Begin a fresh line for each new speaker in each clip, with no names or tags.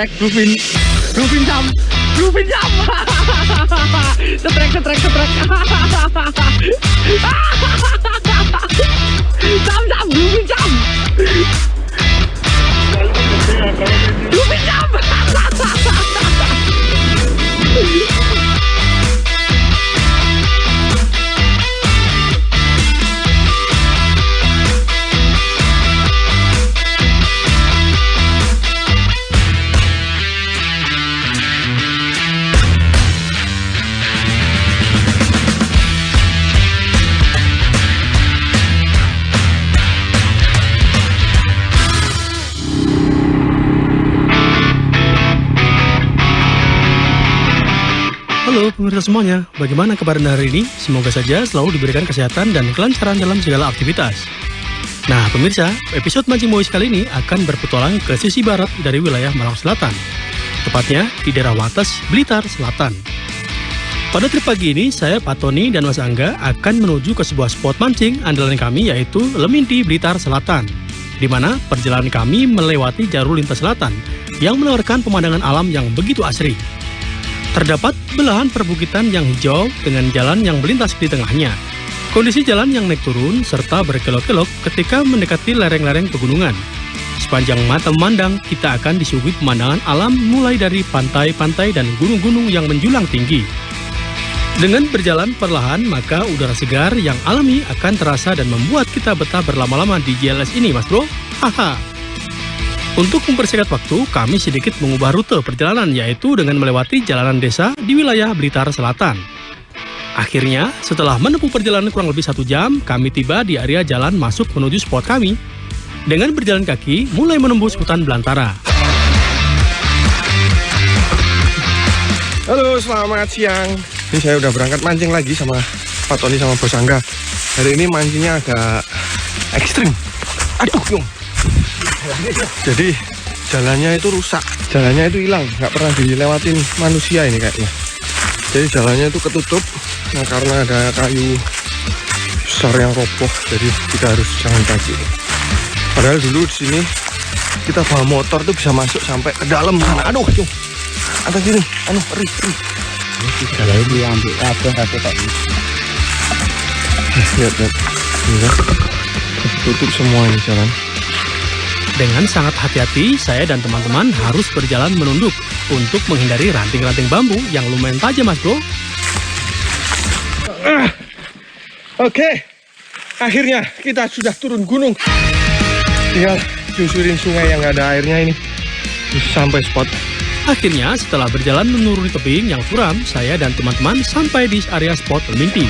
Rufin jam, setrek. Jam, Rufin jam.
Halo pemirsa semuanya, bagaimana kabar Anda hari ini? Semoga saja selalu diberikan kesehatan dan kelancaran dalam segala aktivitas. Nah pemirsa, episode Mancing Boys kali ini akan berpetualang ke sisi barat dari wilayah Malang Selatan, tepatnya di daerah Wates, Blitar Selatan. Pada trip pagi ini, saya, Pak Tony, dan Mas Angga akan menuju ke sebuah spot mancing andalan kami yaitu Leminti, Blitar Selatan, di mana perjalanan kami melewati jalur lintas selatan yang menawarkan pemandangan alam yang begitu asri. Terdapat belahan perbukitan yang hijau dengan jalan yang melintas di tengahnya. Kondisi jalan yang naik turun serta berkelok-kelok ketika mendekati lereng-lereng pegunungan. Sepanjang mata memandang, kita akan disuguhi pemandangan alam mulai dari pantai-pantai dan gunung-gunung yang menjulang tinggi. Dengan berjalan perlahan, maka udara segar yang alami akan terasa dan membuat kita betah berlama-lama di JLS ini, Mas Bro. Haha. Untuk mempersingkat waktu, kami sedikit mengubah rute perjalanan, yaitu dengan melewati jalanan desa di wilayah Blitar Selatan. Akhirnya, setelah menempuh perjalanan kurang lebih 1 jam, kami tiba di area jalan masuk menuju spot kami. Dengan berjalan kaki, mulai menembus hutan belantara.
Halo, selamat siang. Ini saya udah berangkat mancing lagi sama Pak Tony sama Bos Angga. Hari ini mancingnya agak ekstrim. Aduh, Yung. Jadi jalannya itu rusak, jalannya itu hilang, nggak pernah dilewatin manusia ini kayaknya. Jadi jalannya itu ketutup, nah karena ada kayu besar yang roboh, jadi kita harus jalan kaki. Padahal dulu di sini kita bawa motor tuh bisa masuk sampai ke dalam sana. Aduh, Yung. Atas sini, ri.
Kalau diambil apa tadi?
Lihat. Tutup semua ini jalan.
Dengan sangat hati-hati, saya dan teman-teman harus berjalan menunduk untuk menghindari ranting-ranting bambu yang lumayan tajam, Mas Bro.
Oke, akhirnya kita sudah turun gunung. Tinggal nyusurin sungai yang nggak ada airnya ini. Sampai spot.
Akhirnya, setelah berjalan menuruni tebing yang curam, saya dan teman-teman sampai di area spot Leminti.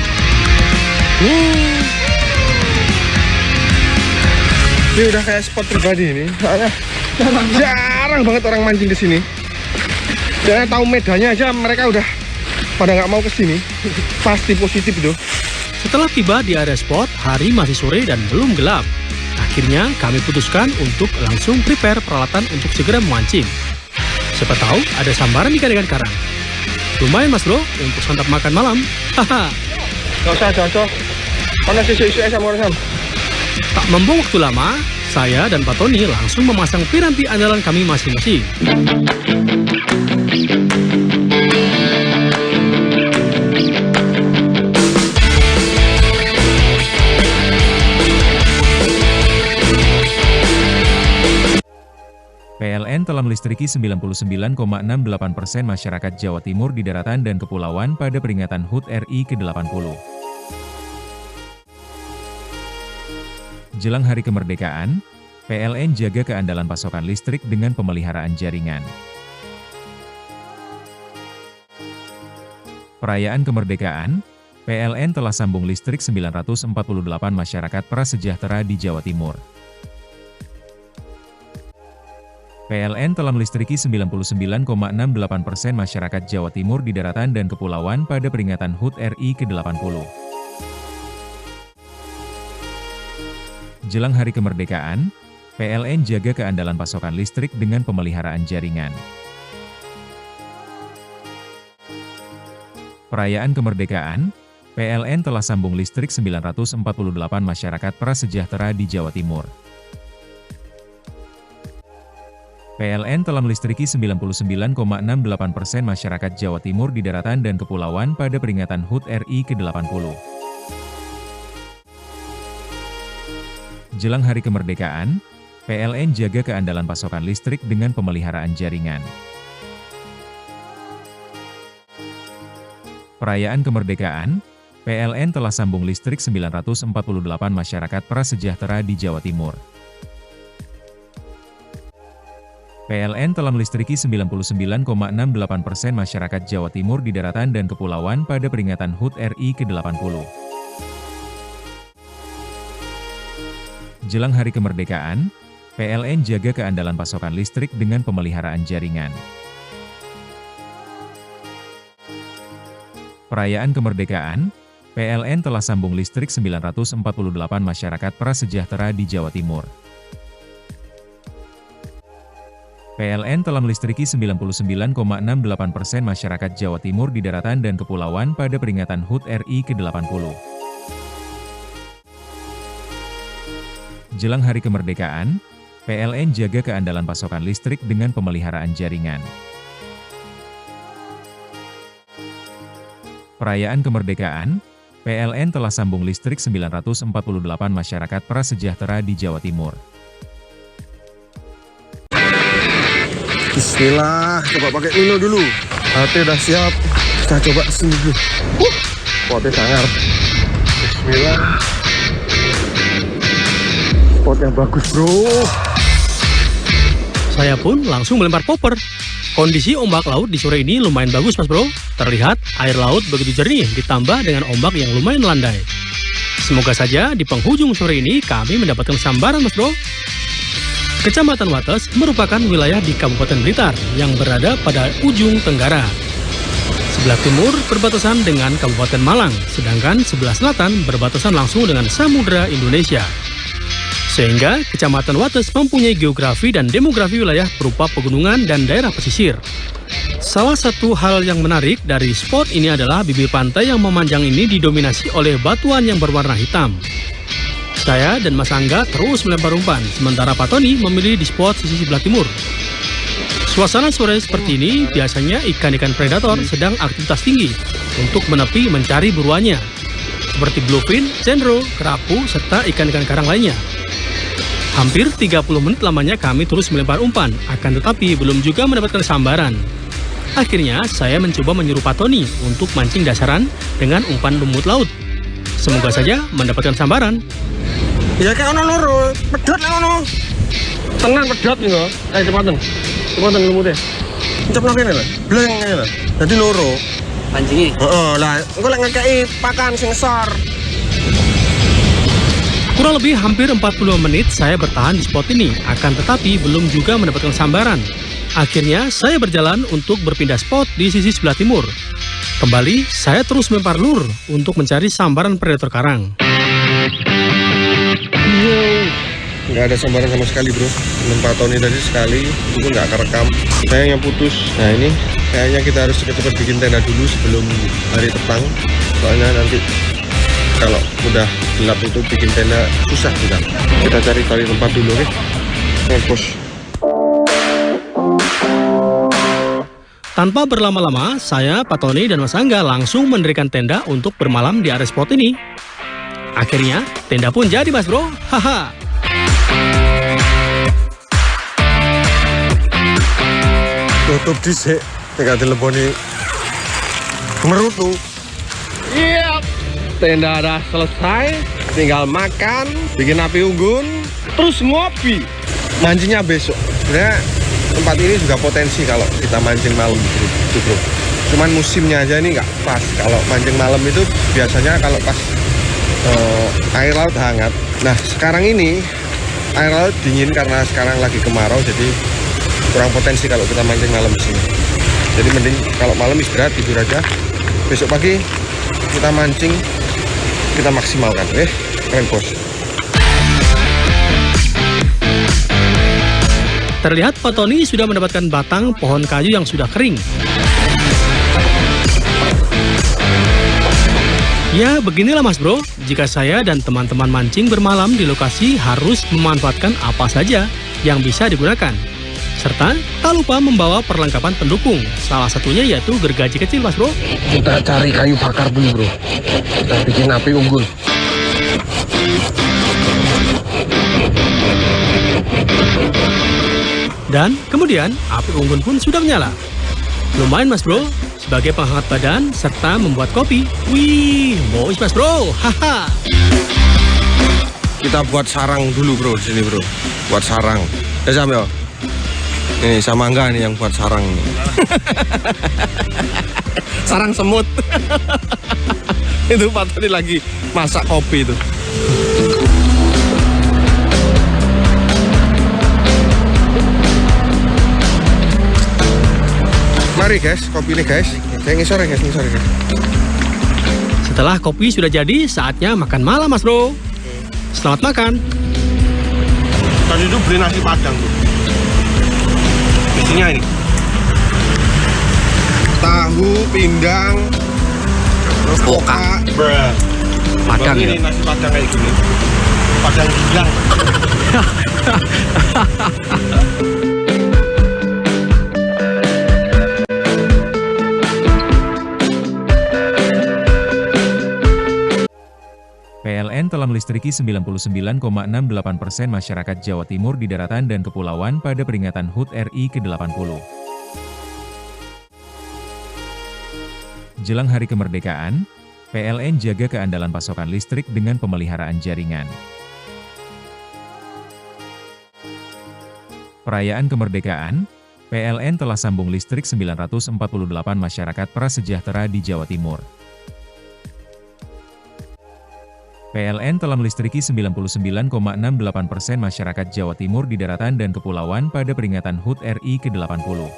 Ini udah kayak spot pribadi ini. Soalnya jarang banget orang mancing ke sini. Dan tahu medannya aja mereka udah pada nggak mau ke sini. Pasti positif itu.
Setelah tiba di area spot, hari masih sore dan belum gelap. Akhirnya kami putuskan untuk langsung prepare peralatan untuk segera memancing. Siapa tahu ada sambaran ikan-ikan karang. Lumayan, Mas Bro, untuk santap makan malam. Haha.
Gak usah, cocok. Mana isu-isu sama orang.
Tak membuang waktu lama, saya dan Pak Tony langsung memasang piranti andalan kami masing-masing.
PLN telah melistriki 99,68% masyarakat Jawa Timur di daratan dan kepulauan pada peringatan HUT RI ke-80. Jelang Hari Kemerdekaan, PLN jaga keandalan pasokan listrik dengan pemeliharaan jaringan. Perayaan Kemerdekaan, PLN telah sambung listrik 948 masyarakat prasejahtera di Jawa Timur. PLN telah melistriki 99,68% masyarakat Jawa Timur di daratan dan kepulauan pada peringatan HUT RI ke-80. Jelang Hari Kemerdekaan, PLN jaga keandalan pasokan listrik dengan pemeliharaan jaringan. Perayaan Kemerdekaan, PLN telah sambung listrik 948 masyarakat prasejahtera di Jawa Timur. PLN telah melistriki 99,68% masyarakat Jawa Timur di daratan dan kepulauan pada peringatan HUT RI ke-80. Jelang Hari Kemerdekaan, PLN jaga keandalan pasokan listrik dengan pemeliharaan jaringan. Perayaan kemerdekaan, PLN telah sambung listrik 948 masyarakat prasejahtera di Jawa Timur. PLN telah melistriki 99,68% masyarakat Jawa Timur di daratan dan kepulauan pada peringatan HUT RI ke-80. Jelang Hari Kemerdekaan, PLN jaga keandalan pasokan listrik dengan pemeliharaan jaringan. Perayaan kemerdekaan, PLN telah sambung listrik 948 masyarakat prasejahtera di Jawa Timur. PLN telah melistriki 99,68% masyarakat Jawa Timur di daratan dan kepulauan pada peringatan HUT RI ke-80. Jelang Hari Kemerdekaan, PLN jaga keandalan pasokan listrik dengan pemeliharaan jaringan. Perayaan kemerdekaan, PLN telah sambung listrik 948 masyarakat prasejahtera di Jawa Timur.
Bismillah, coba pakai Nino dulu. Hati udah siap, kita coba sini dulu. Spotnya sangar. Bismillah. Spotnya bagus bro.
Saya pun langsung melempar popper. Kondisi ombak laut di sore ini lumayan bagus mas bro. Terlihat air laut begitu jernih ditambah dengan ombak yang lumayan landai. Semoga saja di penghujung sore ini kami mendapatkan sambaran mas bro. Kecamatan Wates merupakan wilayah di Kabupaten Blitar yang berada pada ujung tenggara. Sebelah timur berbatasan dengan Kabupaten Malang, sedangkan sebelah selatan berbatasan langsung dengan Samudra Indonesia. Sehingga Kecamatan Wates mempunyai geografi dan demografi wilayah berupa pegunungan dan daerah pesisir. Salah satu hal yang menarik dari spot ini adalah bibir pantai yang memanjang ini didominasi oleh batuan yang berwarna hitam. Saya dan Mas Angga terus melempar umpan, sementara Pak Tony memilih di spot sisi sebelah timur. Suasana sore seperti ini biasanya ikan-ikan predator sedang aktivitas tinggi untuk menepi mencari buruannya, seperti bluefin, cendro, kerapu, serta ikan-ikan karang lainnya. Hampir 30 menit lamanya kami terus melempar umpan, akan tetapi belum juga mendapatkan sambaran. Akhirnya saya mencoba menyuruh Pak Tony untuk mancing dasaran dengan umpan lumut laut. Semoga saja mendapatkan sambaran.
Ya kayak ono loro, pedot lah ono. Tenang pedot nih loh. Ayo cepatan. Cepatan lumutnya. Cepet kene lho. Bleng ngene lho. Dadi loro.
Pancingi.
Heeh, lah engko lek ngekeki pakan sing sor.
Kurang lebih hampir 40 menit saya bertahan di spot ini, akan tetapi belum juga mendapatkan sambaran. Akhirnya saya berjalan untuk berpindah spot di sisi sebelah timur. Kembali, saya terus melempar lur untuk mencari sambaran predator karang.
Nggak ada sambaran sama sekali bro. Pak Tony tadi sekali, itu nggak kerekam. Sayangnya putus. Nah ini kayaknya kita harus cepet-cepet bikin tenda dulu sebelum hari terbang. Soalnya nanti kalau udah gelap itu bikin tenda susah juga. Kita cari tempat dulu oke. Ngepos.
Tanpa berlama-lama, saya, Pak Tony, dan Mas Angga langsung mendirikan tenda untuk bermalam di area spot ini. Akhirnya, tenda pun jadi mas bro. Haha.
Tutup disik, tinggal teleponi Merutu. Iya, tenda udah selesai, tinggal makan, bikin api unggun, terus ngopi. Mancingnya besok. Sebenarnya tempat ini juga potensi kalau kita mancing malam gitu bro. Cuman musimnya aja ini nggak pas. Kalau mancing malam itu biasanya kalau pas air laut hangat. Nah sekarang ini air laut dingin karena sekarang lagi kemarau, jadi kurang potensi kalau kita mancing malam di sini. Jadi mending kalau malam istirahat tidur aja. Besok pagi kita mancing, kita maksimalkan. Keren bos.
Terlihat Pak Tony sudah mendapatkan batang pohon kayu yang sudah kering. Ya beginilah mas bro, jika saya dan teman-teman mancing bermalam di lokasi harus memanfaatkan apa saja yang bisa digunakan. Serta tak lupa membawa perlengkapan pendukung, salah satunya yaitu gergaji kecil Mas Bro.
Kita cari kayu bakar dulu bro. Kita bikin api unggun.
Dan kemudian api unggun pun sudah menyala. Lumayan Mas Bro, sebagai penghangat badan serta membuat kopi. Wih, boys Mas Bro, haha.
Kita buat sarang dulu bro di sini bro. Buat sarang. Ya Sam ya. Nih sama enggak nih yang buat sarang nih. Sarang semut. Itu Pak Tony lagi masak kopi itu. Mari guys, kopi ini guys. Saya ngisor ya guys, ngisor ya guys.
Setelah kopi sudah jadi, saatnya makan malam Mas Bro. Selamat makan.
Tadi itu beli nasi padang tuh. Isinya ini tahu, pindang, terus pokak,
Padang
ini
ya.
nasi padang kayak gini. Padang gilang.
PLN telah melistriki 99,68% masyarakat Jawa Timur di daratan dan kepulauan pada peringatan HUT RI ke-80. Jelang Hari Kemerdekaan, PLN jaga keandalan pasokan listrik dengan pemeliharaan jaringan. Perayaan kemerdekaan, PLN telah sambung listrik 948 masyarakat prasejahtera di Jawa Timur. PLN telah melistriki 99,68% masyarakat Jawa Timur di daratan dan kepulauan pada peringatan HUT RI ke-80.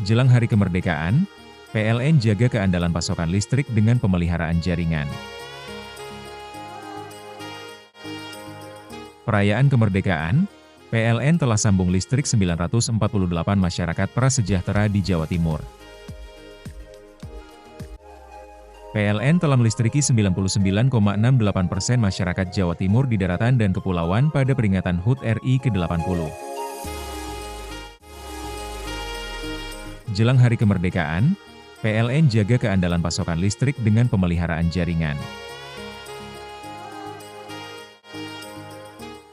Jelang Hari Kemerdekaan, PLN jaga keandalan pasokan listrik dengan pemeliharaan jaringan. Perayaan kemerdekaan, PLN telah sambung listrik 948 masyarakat prasejahtera di Jawa Timur. PLN telah melistriki 99,68% masyarakat Jawa Timur di daratan dan kepulauan pada peringatan HUT RI ke-80. Jelang Hari Kemerdekaan, PLN jaga keandalan pasokan listrik dengan pemeliharaan jaringan.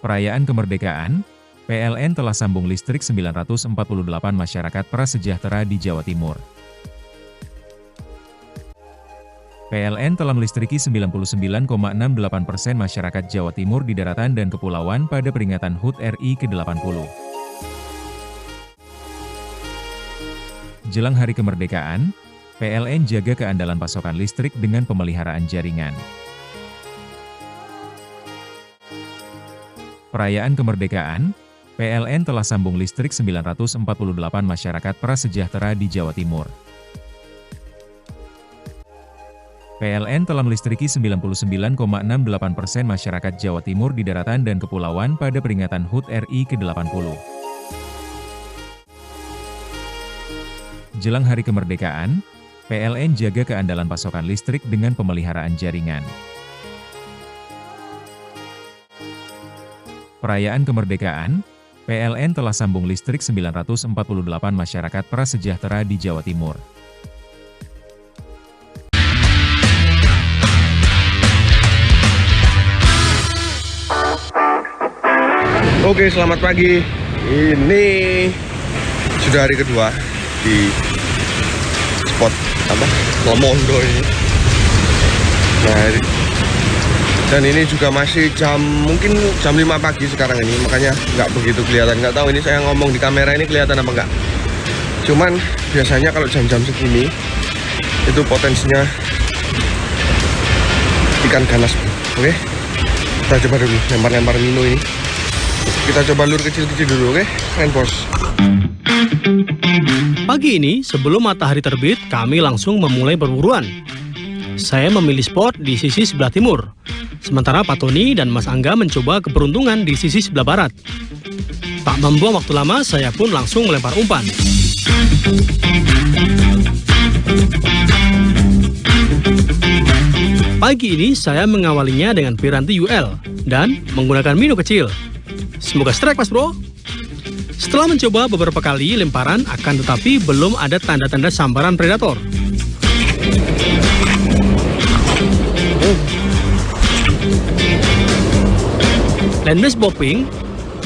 Perayaan kemerdekaan, PLN telah sambung listrik 948 masyarakat prasejahtera di Jawa Timur. PLN telah melistriki 99,68% masyarakat Jawa Timur di daratan dan kepulauan pada peringatan HUT RI ke-80. Jelang Hari Kemerdekaan, PLN jaga keandalan pasokan listrik dengan pemeliharaan jaringan. Perayaan kemerdekaan, PLN telah sambung listrik 948 masyarakat prasejahtera di Jawa Timur. PLN telah melistriki 99,68% masyarakat Jawa Timur di daratan dan kepulauan pada peringatan HUT RI ke-80. Jelang Hari Kemerdekaan, PLN jaga keandalan pasokan listrik dengan pemeliharaan jaringan. Perayaan kemerdekaan, PLN telah sambung listrik 948 masyarakat prasejahtera di Jawa Timur.
Oke, selamat pagi. Ini sudah hari kedua di spot apa? Lomondo ini. Nah, dan ini juga masih mungkin jam 5 pagi sekarang ini, makanya nggak begitu kelihatan. Nggak tahu ini saya ngomong di kamera ini kelihatan apa enggak. Cuman biasanya kalau jam-jam segini itu potensinya ikan ganas. Oke, kita coba dulu lempar-lempar Mino ini. Kita coba lur kecil-kecil dulu, oke? Keren bos.
Pagi ini, sebelum matahari terbit, kami langsung memulai perburuan. Saya memilih spot di sisi sebelah timur, sementara Pak Tony dan Mas Angga mencoba keberuntungan di sisi sebelah barat. Tak membuang waktu lama, saya pun langsung melempar umpan. Pagi ini, saya mengawalinya dengan piranti UL dan menggunakan Mino kecil. Semoga strike Mas Bro. Setelah mencoba beberapa kali lemparan, akan tetapi belum ada tanda-tanda sambaran predator. Land-based popping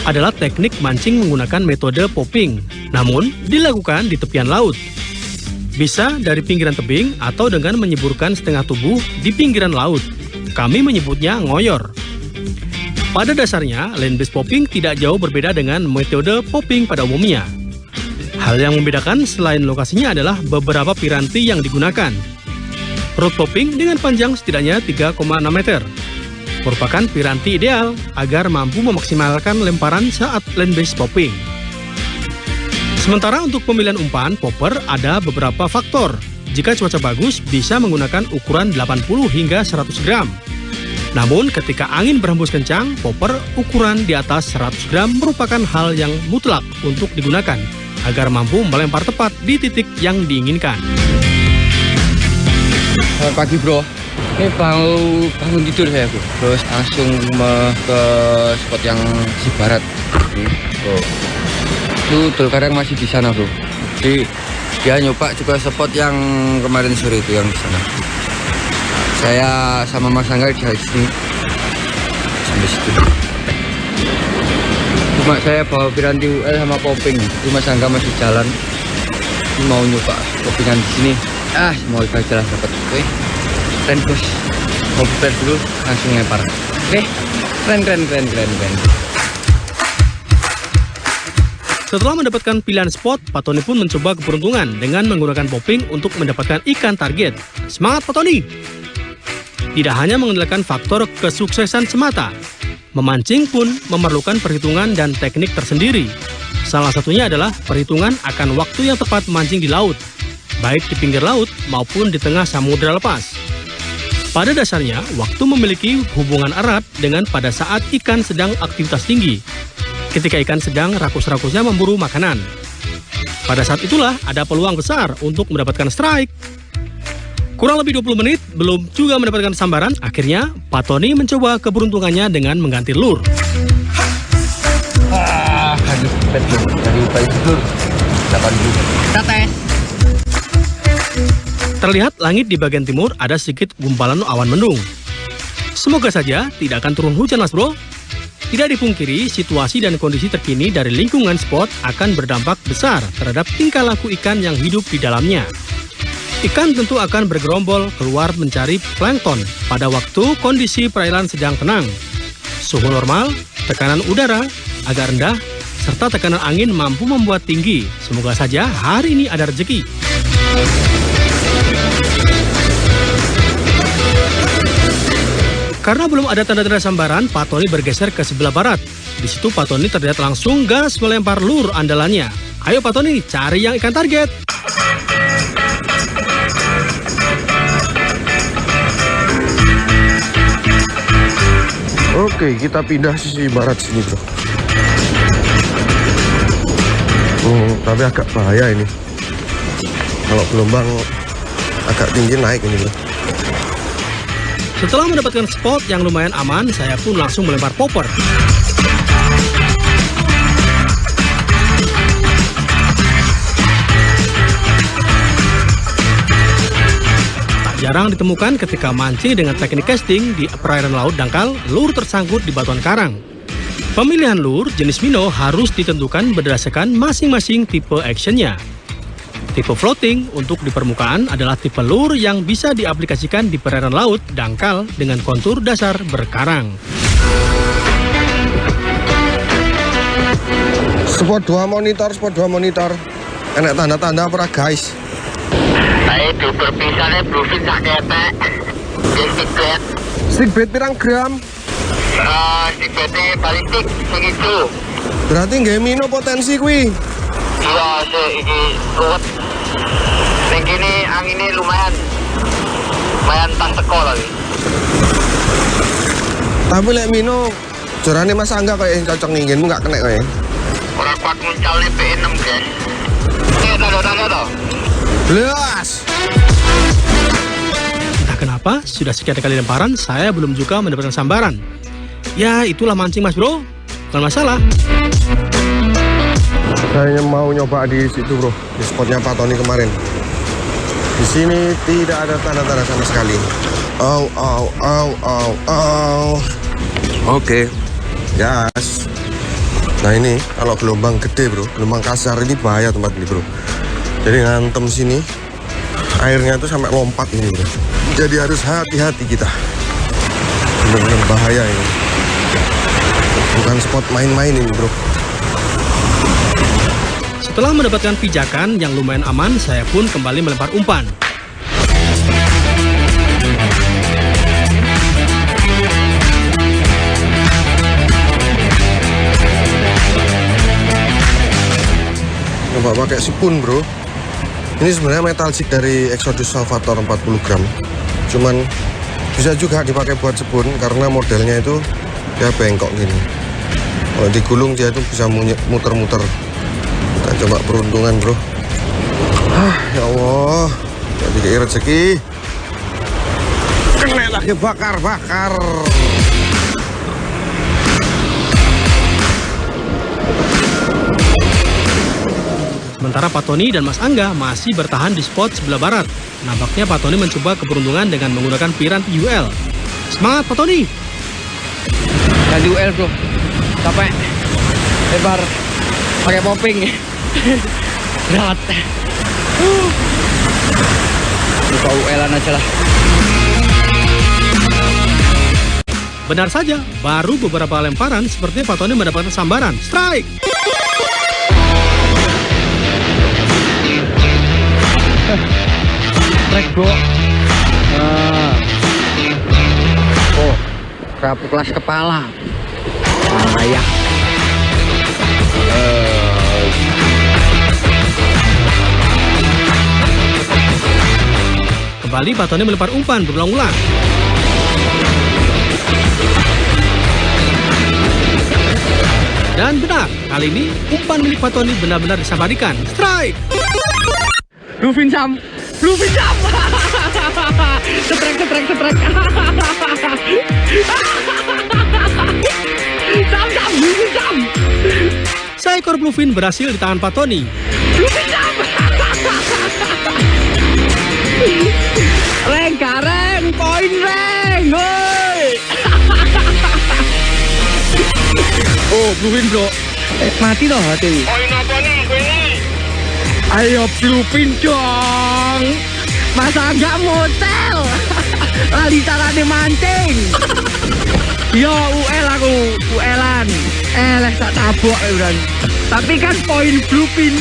adalah teknik mancing menggunakan metode popping, namun dilakukan di tepian laut. Bisa dari pinggiran tebing atau dengan menyeburkan setengah tubuh di pinggiran laut. Kami menyebutnya ngoyor. Pada dasarnya, land-based popping tidak jauh berbeda dengan metode popping pada umumnya. Hal yang membedakan selain lokasinya adalah beberapa piranti yang digunakan. Rod popping dengan panjang setidaknya 3,6 meter merupakan piranti ideal agar mampu memaksimalkan lemparan saat land-based popping. Sementara untuk pemilihan umpan popper ada beberapa faktor. Jika cuaca bagus, bisa menggunakan ukuran 80 hingga 100 gram. Namun ketika angin berhembus kencang, popper ukuran di atas 100 gram merupakan hal yang mutlak untuk digunakan agar mampu melempar tepat di titik yang diinginkan.
Selamat pagi bro, ini bangun tidur saya bro, terus langsung ke spot yang di barat. Itu Dolkareng masih di sana bro, jadi dia nyoba juga spot yang kemarin sore itu yang di sana. Saya sama Mas Angga di sini sampai situ. Cuma saya bawa piranti UL sama popping, itu Mas Angga masih jalan. Ini mau nyoba poppingan di sini. Semoga jelas dapat. Oke, keren bos. Mau prepare dulu, langsung lempar. Oke, keren.
Setelah mendapatkan pilihan spot, Pak Tony pun mencoba keberuntungan dengan menggunakan popping untuk mendapatkan ikan target. Semangat Pak Tony! Tidak hanya mengandalkan faktor kesuksesan semata, memancing pun memerlukan perhitungan dan teknik tersendiri. Salah satunya adalah perhitungan akan waktu yang tepat memancing di laut, baik di pinggir laut maupun di tengah samudera lepas. Pada dasarnya, waktu memiliki hubungan erat dengan pada saat ikan sedang aktivitas tinggi, ketika ikan sedang rakus-rakusnya memburu makanan. Pada saat itulah ada peluang besar untuk mendapatkan strike. Kurang lebih 20 menit, belum juga mendapatkan sambaran, akhirnya Pak Tony mencoba keberuntungannya dengan mengganti lure. Terlihat langit di bagian timur ada sedikit gumpalan awan mendung. Semoga saja tidak akan turun hujan Mas Bro. Tidak dipungkiri, situasi dan kondisi terkini dari lingkungan spot akan berdampak besar terhadap tingkah laku ikan yang hidup di dalamnya. Ikan tentu akan bergerombol keluar mencari plankton pada waktu kondisi perairan sedang tenang. Suhu normal, tekanan udara agak rendah, serta tekanan angin mampu membuat tinggi. Semoga saja hari ini ada rezeki. Karena belum ada tanda-tanda sambaran, Pak Tony bergeser ke sebelah barat. Di situ Pak Tony terlihat langsung gas melempar lure andalannya. Ayo Pak Tony, cari yang ikan target.
Oke, kita pindah sisi barat sini bro. Tapi agak bahaya ini. Kalau gelombang agak tinggi naik ini bro.
Setelah mendapatkan spot yang lumayan aman, saya pun langsung melempar popper. Tak jarang ditemukan ketika mancing dengan teknik casting di perairan laut dangkal, lure tersangkut di batuan karang. Pemilihan lure jenis minnow harus ditentukan berdasarkan masing-masing tipe actionnya. Tipe floating untuk di permukaan adalah tipe lure yang bisa diaplikasikan di perairan laut dangkal dengan kontur dasar berkarang.
Spot 2 monitor. Enak tanda-tanda apa guys?
Saya itu berpisahnya bluefin sak ketek. Stickbait.
Stickbait pirang gram?
Stickbaitnya paling tik segitu.
Berarti nggak minno potensi kuwi.
Iya, ini ruwet. Yang gini anginnya lumayan tak teko lagi.
Tapi lek minno jorane Mas Angga kayak yang cocok nginginmu nggak kena kayak.
Orang kuat muncul di P6 guys. Tanda toh.
Belas.
Entah kenapa, sudah sekian kali lemparan, saya belum juga mendapatkan sambaran. Ya, itulah mancing Mas Bro. bukan masalah.
Saya mau nyoba di situ bro, di spotnya Pak Tony kemarin. Di sini tidak ada tanda-tanda sama sekali. Oke, gas. Nah ini kalau gelombang gede bro, gelombang kasar ini bahaya tempat ini bro. Jadi ngantem sini, airnya tuh sampai lompat ini bro. Jadi harus hati-hati kita. Benar-benar bahaya ini. Bukan spot main-main ini bro.
Setelah mendapatkan pijakan yang lumayan aman, saya pun kembali melempar umpan.
Coba pakai sipun bro. Ini sebenarnya metal jig dari Exodus Salvator 40 gram. Cuman bisa juga dipakai buat sipun karena modelnya itu dia bengkok gini. Kalau digulung dia itu bisa muter-muter. Kita coba peruntungan bro. Ya Allah, jadi kayak rezeki. Kena lagi bakar.
Sementara Pak Tony dan Mas Angga masih bertahan di spot sebelah barat. Nampaknya Pak Tony mencoba keberuntungan dengan menggunakan piranti UL. Semangat Pak Tony!
Ganti UL bro, capek, lebar, pakai popping, berat. Buka UL-an aja lah.
Benar saja, baru beberapa lemparan sepertinya Pak Tony mendapatkan sambaran. Strike!
Strike bro. Oh, kerapu kelas kepala. Bahaya.
Kembali Pak Tony melempar umpan berulang-ulang. Dan benar, kali ini umpan milik Pak Tony benar-benar disampaikan. Strike!
Bluefin Sam. Setrek. Sam, Bluefin Sam.
Seekor bluefin berhasil di tangan Pak Tony.
Bluefin Sam. Reng, poin reng, woi. Oh, bluefin bro. Mati toh hati.
Poin apa nih gue nih?
Ayo bluefin dong. Masa nggak motel? Lali carane mancing. Yo UL aku, UL-an. Leh tak tabok udah. Tapi kan poin bluefin.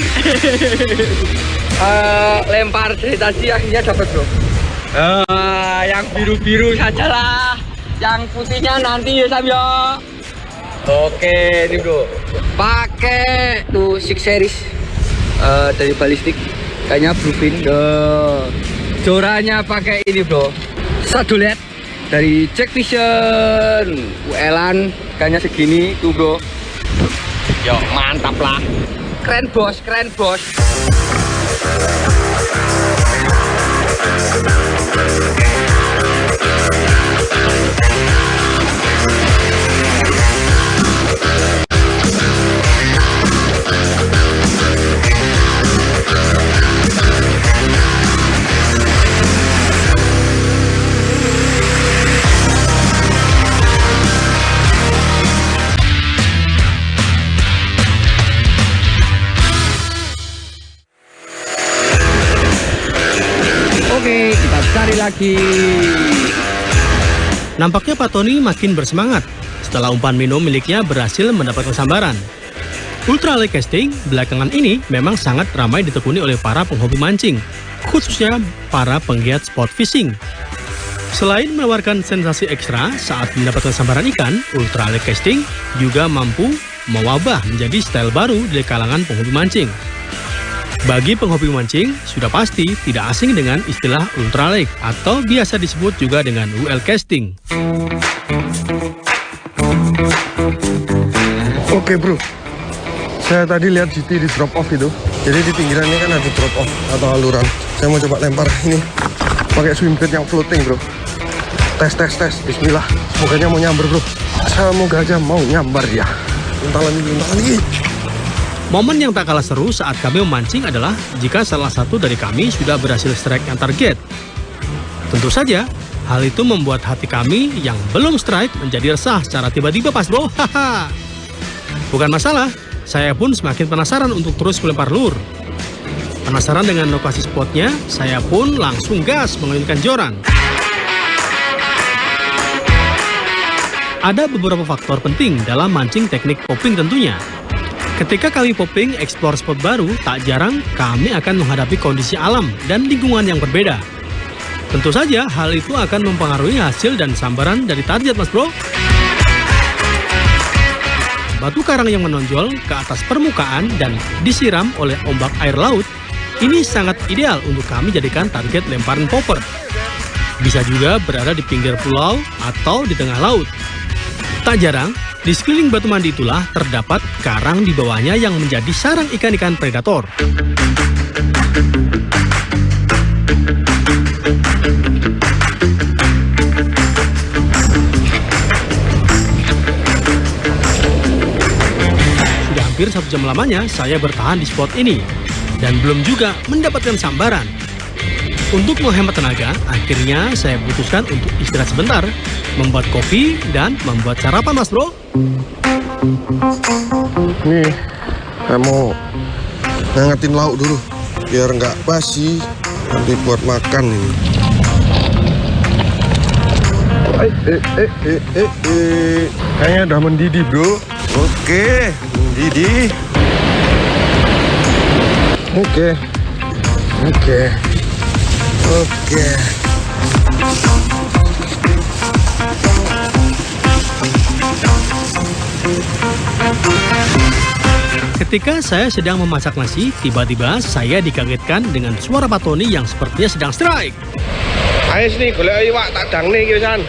Lempar dari tadi akhirnya dapat bro. Yang biru-biru sajalah. Yang putihnya nanti ya Sam yo. Oke, ini bro. Pakai tuh 6 series dari balistik. Kayaknya bluefin. Joranya pakai ini bro. Satu LED dari Jack Vision. UL-an kayaknya segini tuh bro. Yo, mantap lah. Keren bos. Oke, kita cari lagi.
Nampaknya Pak Tony makin bersemangat setelah umpan minum miliknya berhasil mendapatkan sambaran. Ultralight casting belakangan ini memang sangat ramai ditekuni oleh para penghobi mancing, khususnya para penggiat sport fishing. Selain menawarkan sensasi ekstra saat mendapatkan sambaran ikan, ultralight casting juga mampu mewabah menjadi style baru di kalangan penghobi mancing. Bagi penghobi mancing, sudah pasti tidak asing dengan istilah ultralight atau biasa disebut juga dengan UL casting.
Oke bro, saya tadi lihat GT di drop off itu. Jadi di pinggiran ini kan ada drop off atau aluran. Saya mau coba lempar ini pakai swim bait yang floating bro. Tes. Bismillah. Semoga mau nyamber bro. Semoga aja mau nyamber ya. untalan ini.
Momen yang tak kalah seru saat kami memancing adalah jika salah satu dari kami sudah berhasil strike yang target. Tentu saja, hal itu membuat hati kami yang belum strike menjadi resah secara tiba-tiba Mas Bro. Haha. Bukan masalah, saya pun semakin penasaran untuk terus melempar lur. Penasaran dengan lokasi spotnya, saya pun langsung gas mengirimkan joran. Ada beberapa faktor penting dalam mancing teknik popping tentunya. Ketika kami popping explore spot baru, tak jarang kami akan menghadapi kondisi alam dan lingkungan yang berbeda. Tentu saja hal itu akan mempengaruhi hasil dan sambaran dari target Mas Bro. Batu karang yang menonjol ke atas permukaan dan disiram oleh ombak air laut, ini sangat ideal untuk kami jadikan target lemparan popper. Bisa juga berada di pinggir pulau atau di tengah laut. Tak jarang, di sekeliling batu mandi itulah terdapat karang di bawahnya yang menjadi sarang ikan-ikan predator. Sudah hampir 1 jam lamanya saya bertahan di spot ini dan belum juga mendapatkan sambaran. Untuk menghemat tenaga, akhirnya saya putuskan untuk istirahat sebentar, membuat kopi dan membuat sarapan Mas Bro.
Nih, saya mau ngangetin lauk dulu biar nggak basi nanti buat makan ini. Kayaknya udah mendidih bro. Oke, mendidih. Oke.
Ketika saya sedang memasak nasi, tiba-tiba saya dikagetkan dengan suara Pak Tony yang sepertinya sedang strike.
Ayo sini, golek iwak tak dang nih San.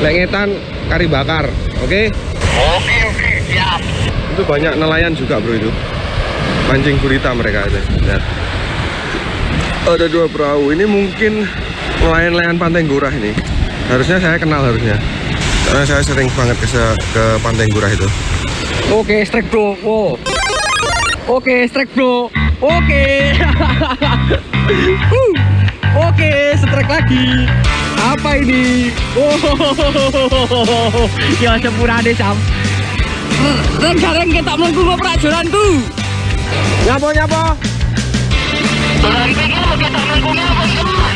Lengetan kari bakar, oke?
Oke, siap.
Itu banyak nelayan juga bro itu. Mancing gurita mereka itu. Lihat. Ada 2 perahu, ini mungkin nelayan-nelayan Pantai Ngurah ini. Harusnya saya kenal harusnya. Karena saya sering banget ke Pantai Ngurah itu.
Oke, strike bro. Wow. Oke, strike bro. Oke. Oke, strike lagi. Apa ini? Oh, ya sepura deh Sam. Reng kita melengkung perajuranku.
Nyapa.
Barang ini kita melengkungnya apa semua?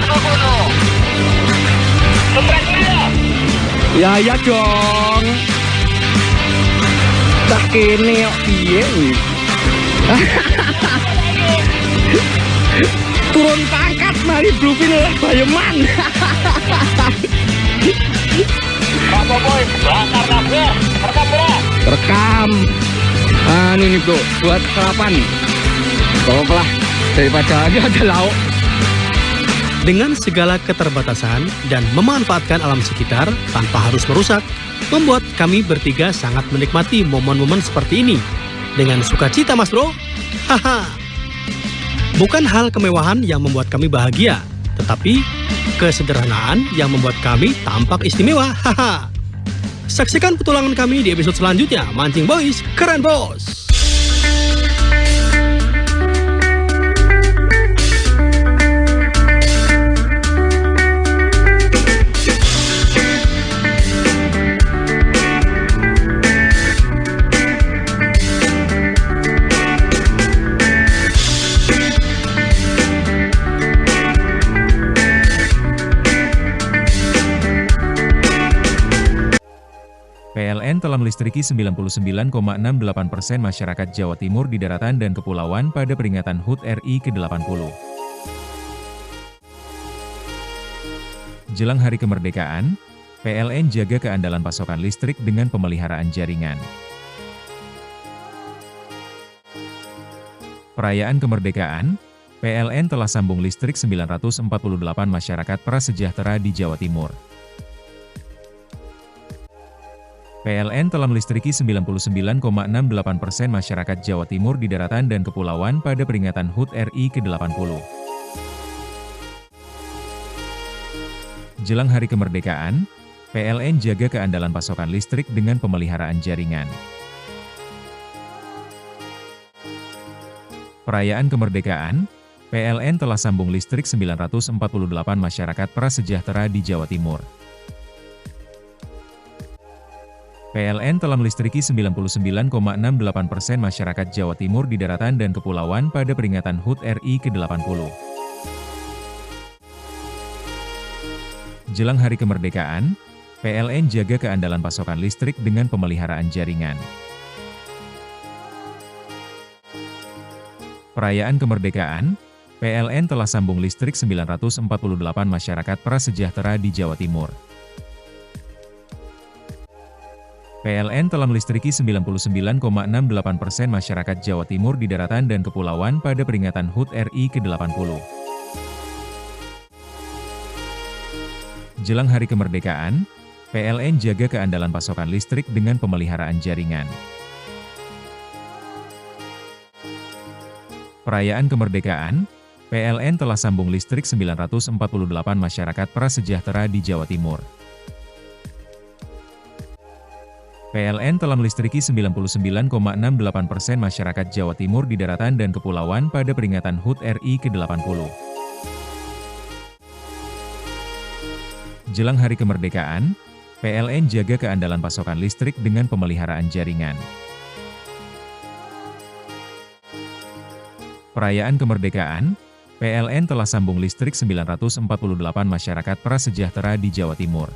Ya dong. Tak kene kok piye wih. Turun pangkat mari Bluefin Bayeman.
Apa boy? Bakar kabeh.
Rekam. Anu nih bro, buat sarapan. Bawa daripada ada lauk.
Dengan segala keterbatasan dan memanfaatkan alam sekitar tanpa harus merusak, membuat kami bertiga sangat menikmati momen-momen seperti ini. Dengan sukacita Mas Bro. Haha. Bukan hal kemewahan yang membuat kami bahagia, tetapi kesederhanaan yang membuat kami tampak istimewa. Haha. Saksikan petualangan kami di episode selanjutnya. Mancing Boys, keren bos!
PLN telah melistriki 99,68% masyarakat Jawa Timur di daratan dan kepulauan pada peringatan HUT RI ke-80. Jelang Hari Kemerdekaan, PLN jaga keandalan pasokan listrik dengan pemeliharaan jaringan. Perayaan kemerdekaan, PLN telah sambung listrik 948 masyarakat prasejahtera di Jawa Timur. PLN telah melistriki 99,68% masyarakat Jawa Timur di daratan dan kepulauan pada peringatan HUT RI ke-80. Jelang Hari Kemerdekaan, PLN jaga keandalan pasokan listrik dengan pemeliharaan jaringan. Perayaan kemerdekaan, PLN telah sambung listrik 948 masyarakat prasejahtera di Jawa Timur. PLN telah melistriki 99,68% masyarakat Jawa Timur di daratan dan kepulauan pada peringatan HUT RI ke-80. Jelang hari kemerdekaan, PLN jaga keandalan pasokan listrik dengan pemeliharaan jaringan. Perayaan kemerdekaan, PLN telah sambung listrik 948 masyarakat prasejahtera di Jawa Timur. PLN telah melistriki 99,68% masyarakat Jawa Timur di daratan dan kepulauan pada peringatan HUT RI ke-80. Jelang hari kemerdekaan, PLN jaga keandalan pasokan listrik dengan pemeliharaan jaringan. Perayaan kemerdekaan, PLN telah sambung listrik 948 masyarakat prasejahtera di Jawa Timur. PLN telah melistriki 99,68% masyarakat Jawa Timur di daratan dan kepulauan pada peringatan HUT RI ke-80. Jelang hari kemerdekaan, PLN jaga keandalan pasokan listrik dengan pemeliharaan jaringan. Perayaan kemerdekaan, PLN telah sambung listrik 948 masyarakat prasejahtera di Jawa Timur.